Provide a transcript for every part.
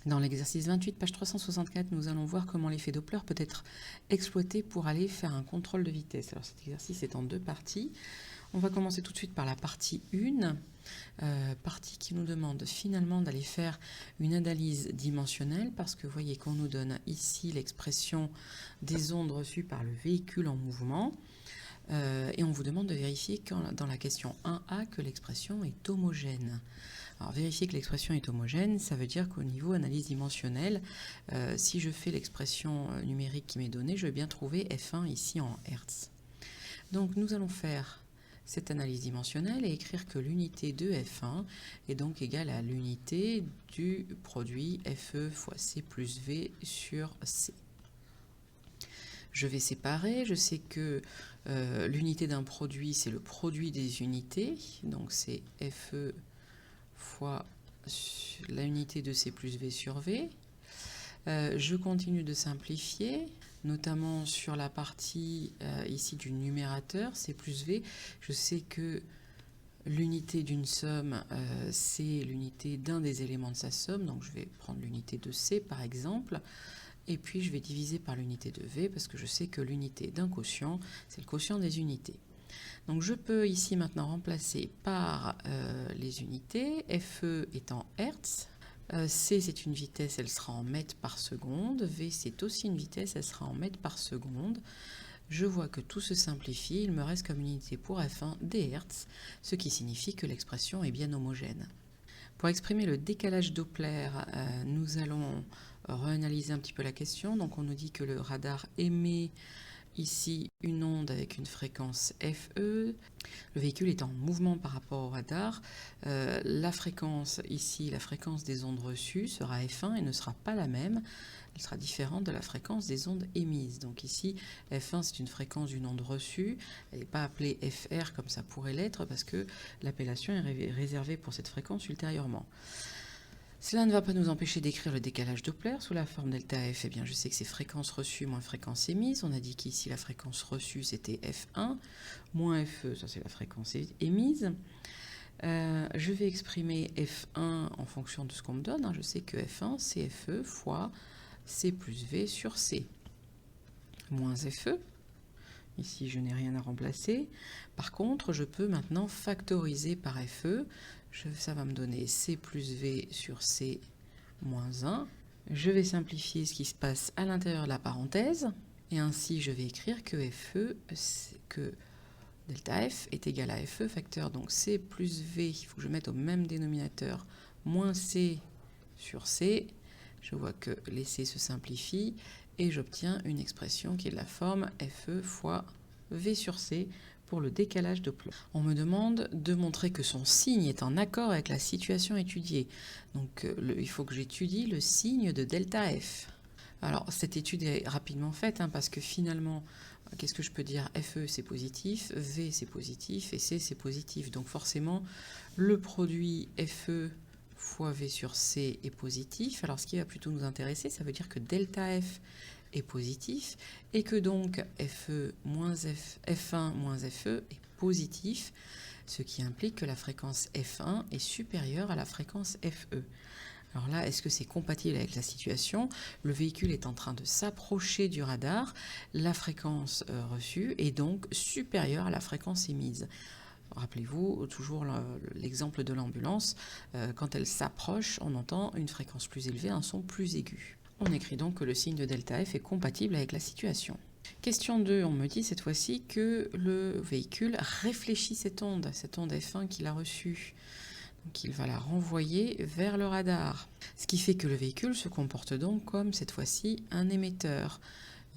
Dans l'exercice 28, page 364, nous allons voir comment l'effet Doppler peut être exploité pour aller faire un contrôle de vitesse. Alors cet exercice est en deux parties. On va commencer tout de suite par la partie 1, partie qui nous demande finalement d'aller faire une analyse dimensionnelle, parce que vous voyez qu'on nous donne ici l'expression des ondes reçues par le véhicule en mouvement, et on vous demande de vérifier dans la question 1A que l'expression est homogène. Alors vérifier que l'expression est homogène, ça veut dire qu'au niveau analyse dimensionnelle, si je fais l'expression numérique qui m'est donnée, je vais bien trouver F1 ici en Hertz. Donc nous allons faire cette analyse dimensionnelle et écrire que l'unité de F1 est donc égale à l'unité du produit FE fois C plus V sur C. Je vais séparer, je sais que l'unité d'un produit, c'est le produit des unités, donc c'est FE fois la unité de C plus V sur V. Je continue de simplifier, notamment sur la partie ici du numérateur, C plus V. Je sais que l'unité d'une somme, c'est l'unité d'un des éléments de sa somme, donc je vais prendre l'unité de C par exemple, et puis je vais diviser par l'unité de V, parce que je sais que l'unité d'un quotient, c'est le quotient des unités. Donc je peux ici maintenant remplacer par les unités, FE est en Hertz, C c'est une vitesse, elle sera en mètres par seconde, V c'est aussi une vitesse, elle sera en mètres par seconde. Je vois que tout se simplifie, il me reste comme unité pour F1 des Hertz, ce qui signifie que l'expression est bien homogène. Pour exprimer le décalage Doppler, nous allons réanalyser un petit peu la question. Donc on nous dit que le radar émet ici une onde avec une fréquence FE. Le véhicule est en mouvement par rapport au radar. La fréquence ici, la fréquence des ondes reçues sera F1 et ne sera pas la même. Elle sera différente de la fréquence des ondes émises. Donc ici, F1 c'est une fréquence d'une onde reçue. Elle n'est pas appelée FR comme ça pourrait l'être parce que l'appellation est réservée pour cette fréquence ultérieurement. Cela ne va pas nous empêcher d'écrire le décalage Doppler sous la forme delta F. Eh bien, je sais que c'est fréquence reçue moins fréquence émise. On a dit qu'ici, la fréquence reçue, c'était F1, moins FE, ça c'est la fréquence émise. Je vais exprimer F1 en fonction de ce qu'on me donne. Je sais que F1, c'est FE fois C plus V sur C. Moins FE. Ici, je n'ai rien à remplacer. Par contre, je peux maintenant factoriser par FE. Ça va me donner C plus V sur C moins 1. Je vais simplifier ce qui se passe à l'intérieur de la parenthèse. Et ainsi, je vais écrire que FE, que delta F est égal à FE facteur. Donc C plus V, il faut que je mette au même dénominateur, moins C sur C. Je vois que les C se simplifient et j'obtiens une expression qui est de la forme FE fois V sur C pour le décalage Doppler. On me demande de montrer que son signe est en accord avec la situation étudiée. Donc il faut que j'étudie le signe de delta F. Alors cette étude est rapidement faite parce que finalement, qu'est-ce que je peux dire? FE c'est positif, V c'est positif et C c'est positif. Donc forcément, le produit FE fois V sur C est positif. Alors ce qui va plutôt nous intéresser, ça veut dire que delta F est positif et que donc FE moins F1 moins FE est positif, ce qui implique que la fréquence F1 est supérieure à la fréquence FE. Alors là, est-ce que c'est compatible avec la situation? Le véhicule est en train de s'approcher du radar, la fréquence reçue est donc supérieure à la fréquence émise. Rappelez-vous, toujours l'exemple de l'ambulance, quand elle s'approche, on entend une fréquence plus élevée, un son plus aigu. On écrit donc que le signe de delta F est compatible avec la situation. Question 2, on me dit cette fois-ci que le véhicule réfléchit cette onde F1 qu'il a reçue. Donc il va la renvoyer vers le radar. Ce qui fait que le véhicule se comporte donc comme cette fois-ci un émetteur.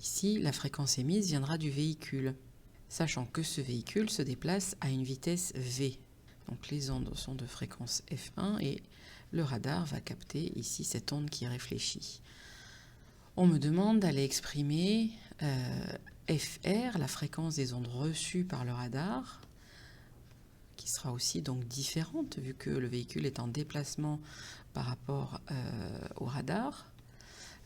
Ici, la fréquence émise viendra du véhicule, sachant que ce véhicule se déplace à une vitesse V. Donc les ondes sont de fréquence F1 et le radar va capter ici cette onde qui est réfléchie. On me demande d'aller exprimer FR, la fréquence des ondes reçues par le radar, qui sera aussi donc différente vu que le véhicule est en déplacement par rapport au radar.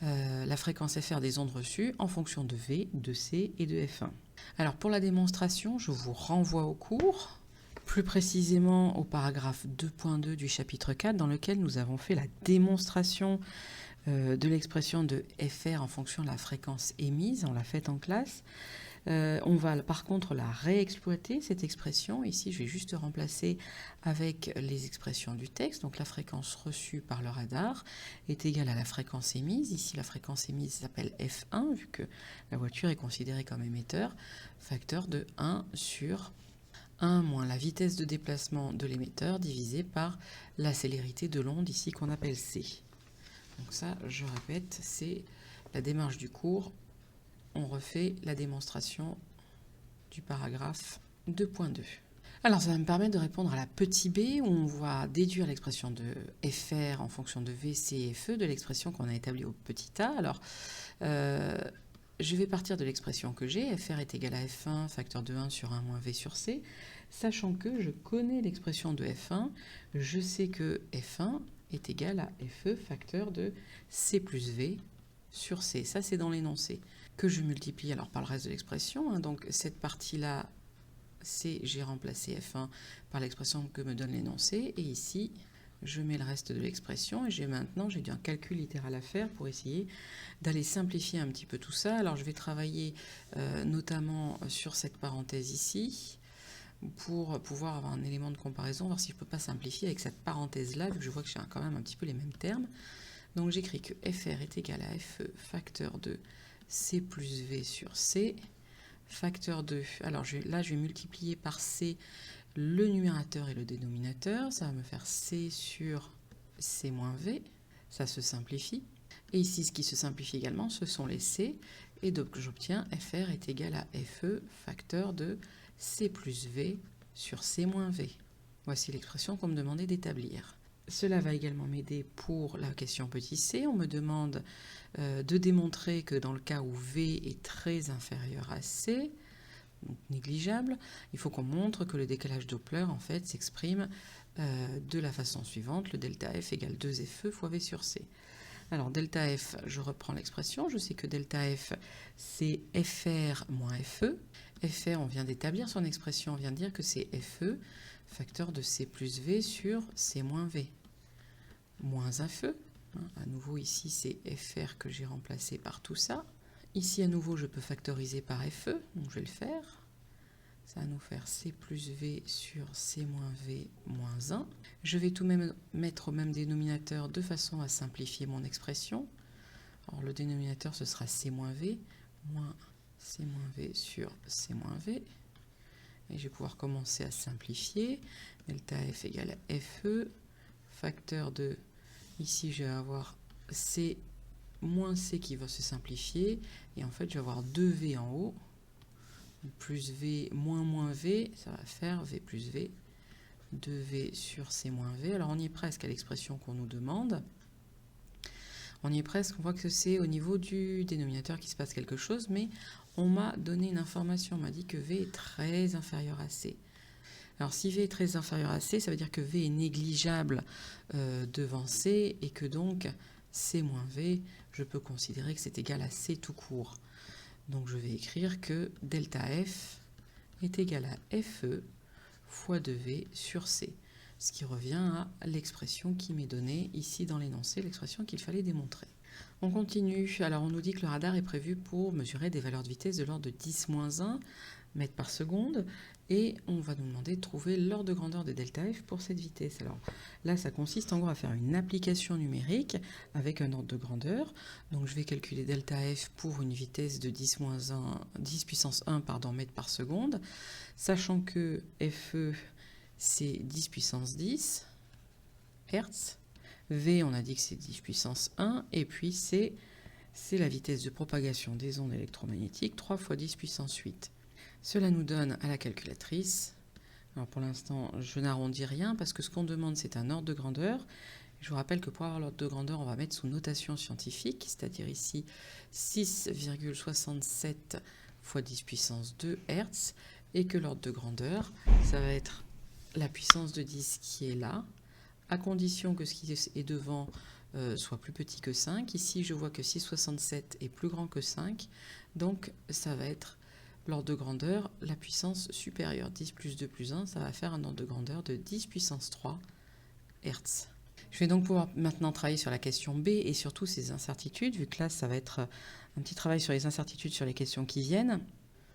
La fréquence FR des ondes reçues en fonction de V, de C et de F1. Alors pour la démonstration, je vous renvoie au cours, plus précisément au paragraphe 2.2 du chapitre 4 dans lequel nous avons fait la démonstration de l'expression de FR en fonction de la fréquence émise, on l'a faite en classe. On va par contre la réexploiter, cette expression. Ici, je vais juste remplacer avec les expressions du texte. Donc la fréquence reçue par le radar est égale à la fréquence émise. Ici, la fréquence émise s'appelle F1, vu que la voiture est considérée comme émetteur, facteur de 1 sur 1 moins la vitesse de déplacement de l'émetteur divisé par la célérité de l'onde, ici qu'on appelle C. Donc ça, je répète, c'est la démarche du cours. On refait la démonstration du paragraphe 2.2. Alors ça va me permettre de répondre à la petit b, où on va déduire l'expression de FR en fonction de V, C et FE de l'expression qu'on a établie au petit a. Alors je vais partir de l'expression que j'ai, FR est égal à F1, facteur de 1 sur 1 moins V sur C, sachant que je connais l'expression de F1, je sais que F1 est égal à FE, facteur de C plus V sur C. Ça, c'est dans l'énoncé que je multiplie alors par le reste de l'expression. Donc cette partie-là, c'est j'ai remplacé F1 par l'expression que me donne l'énoncé. Et ici, je mets le reste de l'expression. Et j'ai un calcul littéral à faire pour essayer d'aller simplifier un petit peu tout ça. Alors je vais travailler notamment sur cette parenthèse ici, pour pouvoir avoir un élément de comparaison, voir si je ne peux pas simplifier avec cette parenthèse-là, vu que je vois que j'ai quand même un petit peu les mêmes termes. Donc j'écris que FR est égal à FE, facteur de C plus V sur C, facteur de... Alors là, je vais multiplier par C le numérateur et le dénominateur. Ça va me faire C sur C moins V. Ça se simplifie. Et ici, ce qui se simplifie également, ce sont les C. Et donc, j'obtiens FR est égal à FE, facteur de C plus V sur C moins V. Voici l'expression qu'on me demandait d'établir. Cela va également m'aider pour la question petit c. On me demande de démontrer que dans le cas où V est très inférieur à C, donc négligeable, il faut qu'on montre que le décalage Doppler en fait s'exprime de la façon suivante. Le delta F égale 2FE fois V sur C. Alors delta F, je reprends l'expression, je sais que delta F c'est FR moins FE. FR, on vient d'établir son expression, on vient de dire que c'est FE, facteur de C plus V sur C moins V, moins un FE. À nouveau ici c'est FR que j'ai remplacé par tout ça. Ici à nouveau je peux factoriser par FE, donc je vais le faire. Ça va nous faire C plus V sur C moins V moins 1. Je vais tout de même mettre au même dénominateur de façon à simplifier mon expression. Alors le dénominateur ce sera C moins V moins C moins V sur C moins V. Et je vais pouvoir commencer à simplifier. Delta F égale à FE, facteur de... Ici, je vais avoir C moins C qui va se simplifier. Et en fait, je vais avoir 2V en haut. Plus V moins V, ça va faire V plus V. 2V sur C moins V. Alors, on y est presque à l'expression qu'on nous demande. On y est presque, on voit que c'est au niveau du dénominateur qui se passe quelque chose, mais on m'a donné une information, on m'a dit que V est très inférieur à C. Alors si V est très inférieur à C, ça veut dire que V est négligeable devant C, et que donc C moins V, je peux considérer que c'est égal à C tout court. Donc je vais écrire que delta F est égal à FE fois 2V sur C. Ce qui revient à l'expression qui m'est donnée ici dans l'énoncé, l'expression qu'il fallait démontrer. On continue. Alors on nous dit que le radar est prévu pour mesurer des valeurs de vitesse de l'ordre de 10-1 mètres par seconde, et on va nous demander de trouver l'ordre de grandeur de delta F pour cette vitesse. Alors là, ça consiste en gros à faire une application numérique avec un ordre de grandeur. Donc je vais calculer delta F pour une vitesse de 10 puissance 1 mètres par seconde, sachant que FE c'est 10 puissance 10 Hertz. V, on a dit que c'est 10 puissance 1, et puis c'est la vitesse de propagation des ondes électromagnétiques, 3 fois 10 puissance 8. Cela nous donne à la calculatrice, alors pour l'instant je n'arrondis rien parce que ce qu'on demande c'est un ordre de grandeur. Je vous rappelle que pour avoir l'ordre de grandeur, on va mettre sous notation scientifique, c'est-à-dire ici 6,67 fois 10 puissance 2 Hertz, et que l'ordre de grandeur, ça va être la puissance de 10 qui est là, à condition que ce qui est devant soit plus petit que 5. Ici, je vois que 6,67 est plus grand que 5, donc ça va être l'ordre de grandeur, la puissance supérieure. 10 plus 2 plus 1, ça va faire un ordre de grandeur de 10 puissance 3 Hertz. Je vais donc pouvoir maintenant travailler sur la question B et surtout ces incertitudes, vu que là, ça va être un petit travail sur les incertitudes sur les questions qui viennent.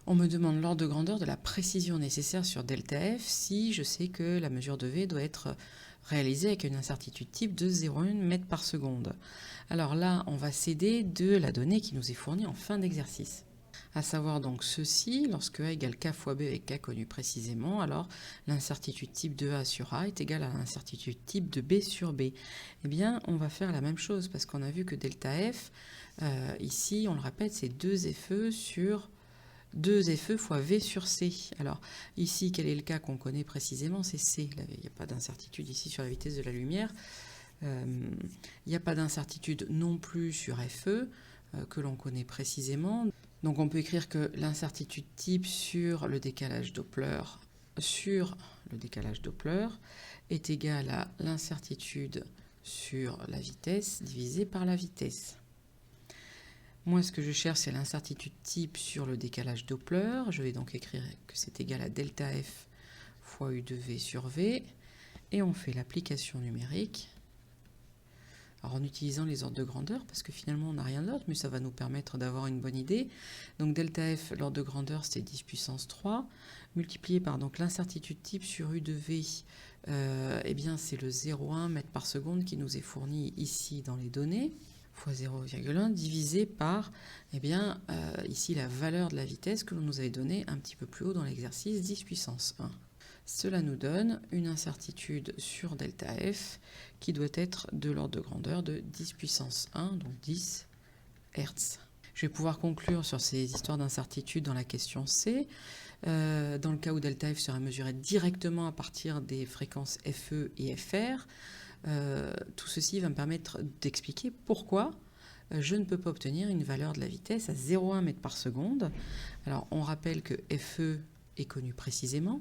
On me demande l'ordre de grandeur de la précision nécessaire sur ΔF si je sais que la mesure de V doit être réalisée avec une incertitude type de 0,1 mètre par seconde. Alors là, on va s'aider de la donnée qui nous est fournie en fin d'exercice. À savoir donc ceci, lorsque A égale K fois B avec K connu précisément, alors l'incertitude type de A sur A est égale à l'incertitude type de B sur B. Eh bien, on va faire la même chose parce qu'on a vu que ΔF, ici, on le répète, c'est 2FE sur 2FE fois V sur C. Alors ici, quel est le cas qu'on connaît précisément? C'est C. Il n'y a pas d'incertitude ici sur la vitesse de la lumière. Il n'y a pas d'incertitude non plus sur FE que l'on connaît précisément. Donc on peut écrire que l'incertitude type sur le décalage Doppler est égale à l'incertitude sur la vitesse divisée par la vitesse. Moi, ce que je cherche, c'est l'incertitude type sur le décalage Doppler. Je vais donc écrire que c'est égal à ΔF fois U de V sur V. Et on fait l'application numérique. Alors en utilisant les ordres de grandeur, parce que finalement on n'a rien d'autre, mais ça va nous permettre d'avoir une bonne idée. Donc ΔF, l'ordre de grandeur, c'était 10 puissance 3, multiplié par donc l'incertitude type sur U de V, eh bien c'est le 0,1 mètre par seconde qui nous est fourni ici dans les données, fois 0,1, divisé par, eh bien, ici la valeur de la vitesse que l'on nous avait donnée un petit peu plus haut dans l'exercice, 10 puissance 1. Cela nous donne une incertitude sur ΔF qui doit être de l'ordre de grandeur de 10 puissance 1, donc 10 Hz. Je vais pouvoir conclure sur ces histoires d'incertitude dans la question C. Dans le cas où ΔF serait mesuré directement à partir des fréquences FE et FR, tout ceci va me permettre d'expliquer pourquoi je ne peux pas obtenir une valeur de la vitesse à 0,1 mètre par seconde. Alors on rappelle que FE est connu précisément,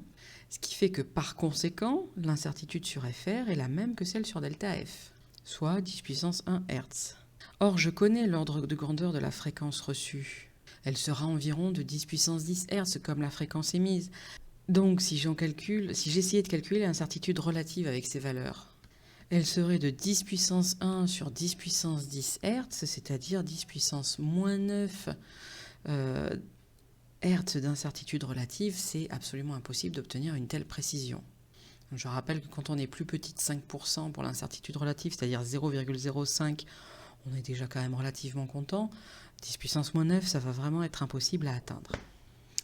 ce qui fait que par conséquent, l'incertitude sur FR est la même que celle sur ΔF, soit 10 puissance 1 Hz. Or, je connais l'ordre de grandeur de la fréquence reçue. Elle sera environ de 10 puissance 10 Hz comme la fréquence émise. Donc, si j'essayais de calculer l'incertitude relative avec ces valeurs, elle serait de 10 puissance 1 sur 10 puissance 10 Hz, c'est-à-dire 10 puissance moins 9 Hertz d'incertitude relative, c'est absolument impossible d'obtenir une telle précision. Je rappelle que quand on est plus petit de 5% pour l'incertitude relative, c'est-à-dire 0,05, on est déjà quand même relativement content. 10 puissance moins 9, ça va vraiment être impossible à atteindre.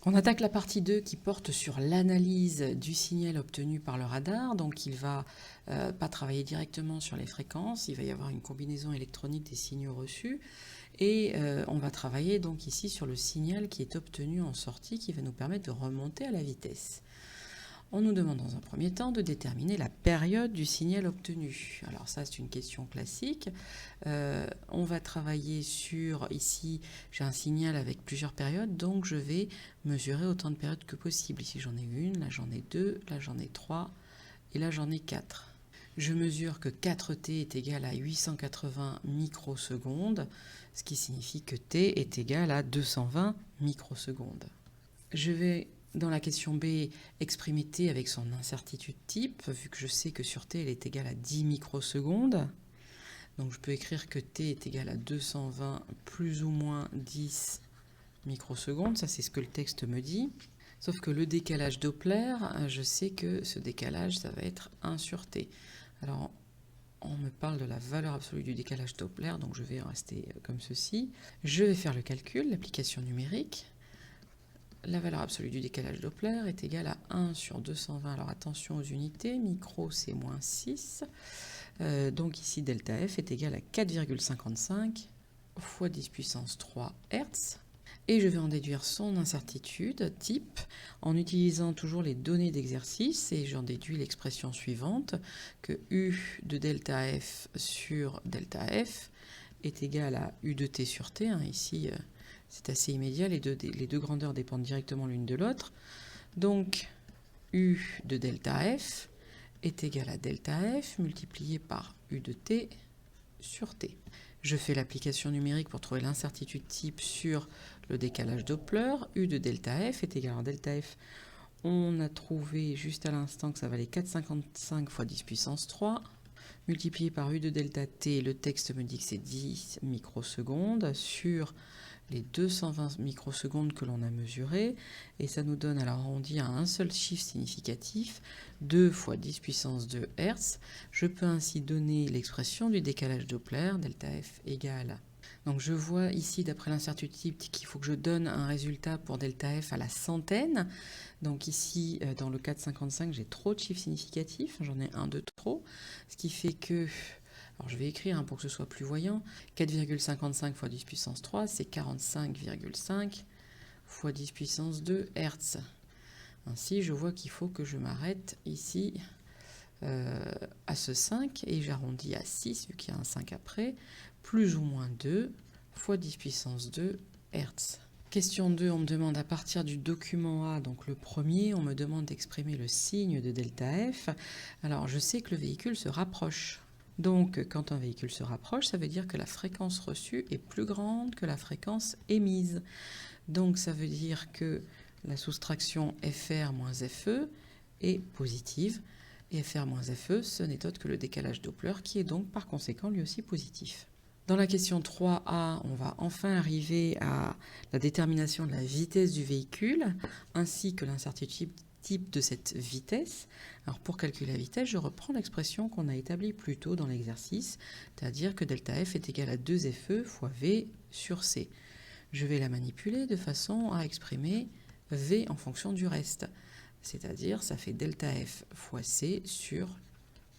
On attaque la partie 2 qui porte sur l'analyse du signal obtenu par le radar. Donc il ne va pas travailler directement sur les fréquences, il va y avoir une combinaison électronique des signaux reçus. Et on va travailler donc ici sur le signal qui est obtenu en sortie qui va nous permettre de remonter à la vitesse. On nous demande dans un premier temps de déterminer la période du signal obtenu. Alors ça c'est une question classique. On va travailler sur, ici j'ai un signal avec plusieurs périodes, donc je vais mesurer autant de périodes que possible. Ici j'en ai une, là j'en ai deux, là j'en ai trois et là j'en ai quatre. Je mesure que 4t est égal à 880 microsecondes, ce qui signifie que t est égal à 220 microsecondes. Je vais, dans la question B, exprimer t avec son incertitude type, vu que je sais que sur t, elle est égale à 10 microsecondes. Donc je peux écrire que t est égal à 220 plus ou moins 10 microsecondes, ça c'est ce que le texte me dit. Sauf que le décalage Doppler, je sais que ce décalage, ça va être 1 sur t. Alors, on me parle de la valeur absolue du décalage Doppler, donc je vais rester comme ceci. Je vais faire le calcul, l'application numérique. La valeur absolue du décalage Doppler est égale à 1 sur 220. Alors attention aux unités, micro c'est moins 6. Donc ici, ΔF est égal à 4,55 fois 10 puissance 3 Hz. Et je vais en déduire son incertitude type en utilisant toujours les données d'exercice et j'en déduis l'expression suivante que U de ΔF sur ΔF est égal à U de T sur T. Ici, c'est assez immédiat, les deux grandeurs dépendent directement l'une de l'autre. Donc, U de ΔF est égal à ΔF multiplié par U de T sur T. Je fais l'application numérique pour trouver l'incertitude type sur le décalage Doppler. U de ΔF est égal à ΔF. On a trouvé juste à l'instant que ça valait 4,55 fois 10 puissance 3. multiplié par U de delta T, le texte me dit que c'est 10 microsecondes sur les 220 microsecondes que l'on a mesurées, et ça nous donne, alors arrondi à un seul chiffre significatif, 2 fois 10 puissance 2 Hz. Je peux ainsi donner l'expression du décalage Doppler, delta F égale. Donc je vois ici, d'après l'incertitude, qu'il faut que je donne un résultat pour delta F à la centaine. Donc ici, dans le cas de 55, j'ai trop de chiffres significatifs, j'en ai un de trop, ce qui fait que... Alors je vais écrire pour que ce soit plus voyant. 4,55 fois 10 puissance 3, c'est 45,5 fois 10 puissance 2 Hertz. Ainsi, je vois qu'il faut que je m'arrête ici à ce 5, et j'arrondis à 6, vu qu'il y a un 5 après, plus ou moins 2 fois 10 puissance 2 Hertz. Question 2, on me demande à partir du document A, donc le premier, on me demande d'exprimer le signe de delta F. Alors je sais que le véhicule se rapproche. Donc, quand un véhicule se rapproche, ça veut dire que la fréquence reçue est plus grande que la fréquence émise. Donc, ça veut dire que la soustraction FR moins FE est positive. Et FR moins FE, ce n'est autre que le décalage Doppler, qui est donc par conséquent lui aussi positif. Dans la question 3A, on va enfin arriver à la détermination de la vitesse du véhicule, ainsi que l'incertitude type de cette vitesse. Alors pour calculer la vitesse, je reprends l'expression qu'on a établie plus tôt dans l'exercice, c'est-à-dire que delta F est égal à 2FE fois V sur C. Je vais la manipuler de façon à exprimer V en fonction du reste, c'est-à-dire ça fait delta F fois C sur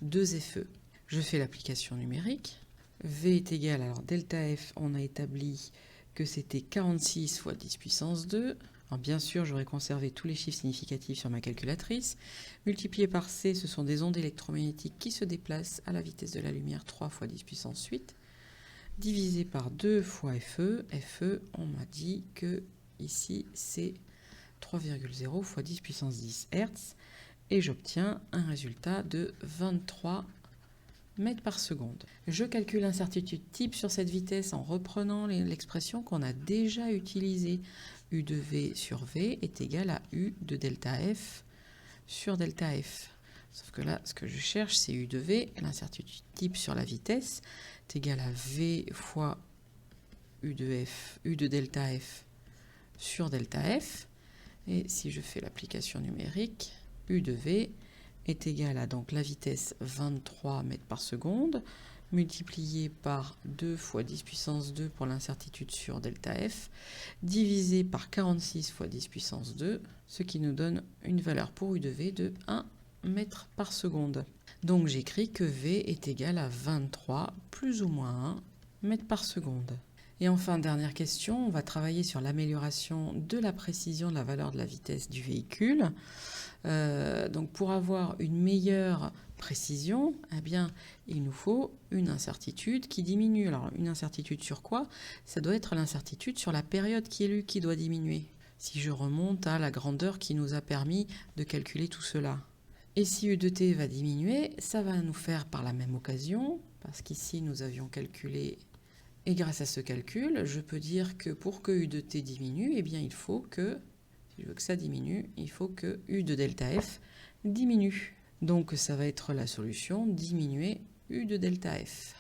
2FE. Je fais l'application numérique. V est égal, alors delta F, on a établi que c'était 46 fois 10 puissance 2. Alors bien sûr, j'aurais conservé tous les chiffres significatifs sur ma calculatrice. Multiplié par C, ce sont des ondes électromagnétiques qui se déplacent à la vitesse de la lumière 3 fois 10 puissance 8. Divisé par 2 fois FE. FE, on m'a dit que ici, c'est 3,0 fois 10 puissance 10 Hz. Et j'obtiens un résultat de 23 mètres par seconde. Je calcule l'incertitude type sur cette vitesse en reprenant l'expression qu'on a déjà utilisée. U de V sur V est égal à U de delta F sur delta F. Sauf que là, ce que je cherche, c'est U de V. L'incertitude type sur la vitesse est égal à V fois U de delta F sur delta F. Et si je fais l'application numérique, U de V est égal à donc la vitesse 23 mètres par seconde, multiplié par 2 fois 10 puissance 2 pour l'incertitude sur delta F, divisé par 46 fois 10 puissance 2, ce qui nous donne une valeur pour U de V de 1 mètre par seconde. Donc j'écris que V est égal à 23 plus ou moins 1 mètre par seconde. Et enfin, dernière question, on va travailler sur l'amélioration de la précision de la valeur de la vitesse du véhicule. Donc pour avoir une meilleure précision, eh bien, il nous faut une incertitude qui diminue. Alors une incertitude sur quoi? Ça doit être l'incertitude sur la période qui est lue qui doit diminuer. Si je remonte à la grandeur qui nous a permis de calculer tout cela. Et si U de t va diminuer, ça va nous faire par la même occasion, parce qu'ici nous avions calculé, et grâce à ce calcul, je peux dire que pour que U de t diminue, eh bien il faut que, si je veux que ça diminue, il faut que U de delta F diminue. Donc ça va être la solution, diminuer U de delta F.